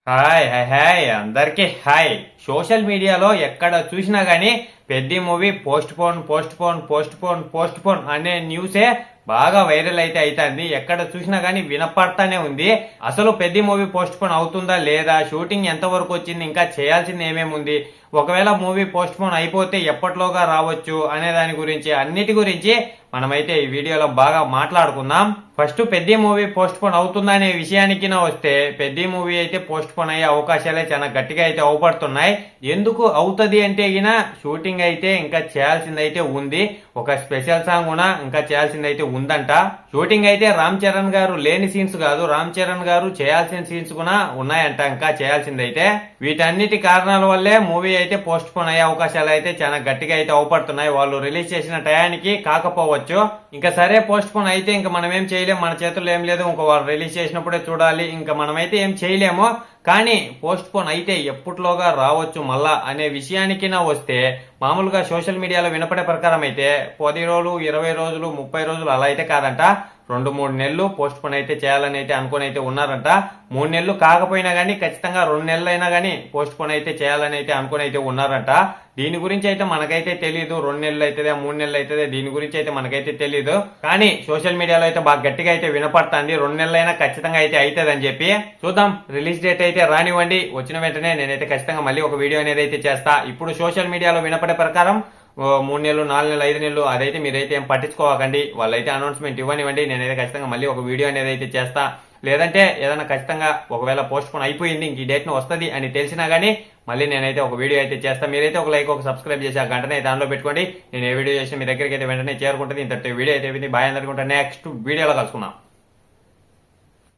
Hi hi hi అందరికీ hi. Social మీడియాలో ఎక్కడ చూసినా గానీ పెద్ద movie post phone post phone post phone post phone అనే న్యూసే బాగా వైరల్ అయితే అవుతుంది. ఎక్కడ చూసినా గానీ వినపడతానే ఉంది. అసలు పెద్ద మూవీ పోస్ట్ పోన్ అవుతుందా లేదా, షూటింగ్ ఎంత వరకు వచ్చింది, ఇంకా చేయాల్సింది ఏమేమి ఉంది, ఒకవేళ మూవీ పోస్ట్ పోన్ అయిపోతే ఎప్పట్లోగా రావచ్చు అనే దాని గురించి అన్నిటి గురించి మనమైతే ఈ వీడియోలో బాగా మాట్లాడుకుందాం. ఫస్ట్ పెద్ద మూవీ పోస్ట్ పోన్ అవుతుందా అనే విషయానికి వస్తే, పెద్ద మూవీ అయితే పోస్ట్ పోన్ అయ్యే అవకాశాలే చాలా గట్టిగా అయితే అవపడుతున్నాయి. ఎందుకు అవుతుంది అంటే షూటింగ్ అయితే ఇంకా చేయాల్సింది అయితే ఉంది. ఒక స్పెషల్ సాంగ్ కూడా ఇంకా చేయాల్సింది అయితే ఉందంట. షూటింగ్ అయితే రామ్ చరణ్ గారు లేని సీన్స్ కాదు, రామ్ చరణ్ గారు చేయాల్సిన సీన్స్ కూడా ఉన్నాయంట ఇంకా చేయాల్సింది అయితే. వీటన్నిటి కారణాల వల్లే మూవీ అయితే పోస్ట్ పోన్ అయ్యే అవకాశాలు అయితే చాలా గట్టిగా అయితే అవపడుతున్నాయి. వాళ్ళు రిలీజ్ చేసిన టయానికి కాకపోవచ్చు. ఇంకా సరే పోస్ట్ పోన్ అయితే ఇంకా మనం ఏం చేయలేము, మన చేతుల్లో ఏం లేదు. ఇంకా వాళ్ళు రిలీజ్ చేసినప్పుడే చూడాలి. ఇంకా మనమైతే ఏం చేయలేము. కానీ పోస్ట్ పోన్ అయితే ఎప్పట్లోగా రావచ్చు మళ్ళా అనే విషయానికి వస్తే, మామూలుగా సోషల్ మీడియాలో వినపడే ప్రకారం అయితే 10 రోజులు 20 రోజులు 30 రోజులు అలా అయితే కాదంట, 2-3 నెలలు పోస్ట్ పోన్ అయితే చేయాలని అయితే అనుకుని అయితే ఉన్నారంట. 3 నెలలు కాకపోయినా గానీ ఖచ్చితంగా 2 నెలలు అయినా గానీ పోస్ట్ పోన్ అయితే చేయాలని అయితే అనుకుని అయితే ఉన్నారంట. దీని గురించి అయితే మనకైతే తెలీదు, 2 నెలలు అవుతుందా 3 నెలలు అవుతుందా దీని గురించి అయితే మనకైతే తెలీదు. కానీ సోషల్ మీడియాలో అయితే బాగా గట్టిగా అయితే వినపడుతుంది 2 నెలలైనా ఖచ్చితంగా అయితే అవుతుంది అని చెప్పి. చూద్దాం, రిలీజ్ డేట్ అయితే రానివ్వండి. వచ్చిన వెంటనే నేనైతే ఖచ్చితంగా మళ్ళీ ఒక వీడియో అనేది అయితే చేస్తా. ఇప్పుడు సోషల్ మీడియాలో వినపడే ప్రకారం 3 నెలలు 4 నెలలు 5 నెలలు అదైతే మీరైతే ఏం పట్టించుకోకండి. వాళ్ళైతే అనౌన్స్మెంట్ ఇవ్వనివ్వండి. నేనైతే ఖచ్చితంగా మళ్ళీ ఒక వీడియో అనేది అయితే చేస్తా. లేదంటే ఏదైనా ఖచ్చితంగా ఒకవేళ పోస్ట్ పోన్ అయిపోయింది, ఇంక ఈ డేట్ ను వస్తుంది అని తెలిసినా గానీ మళ్ళీ నేనైతే ఒక వీడియో అయితే చేస్తా. మీరైతే ఒక లైక్ ఒక సబ్స్క్రైబ్ చేసి ఆ గంటనే దానిలో పెట్టుకోండి. నేను ఏ వీడియో చేసినా మీ దగ్గరికి అయితే వెంటనే చేరుకుంటుంది. ఇంత వీడియో అయితే బాయ్ అందరికీ. నెక్స్ట్ వీడియోలో కలుసుకుందాం.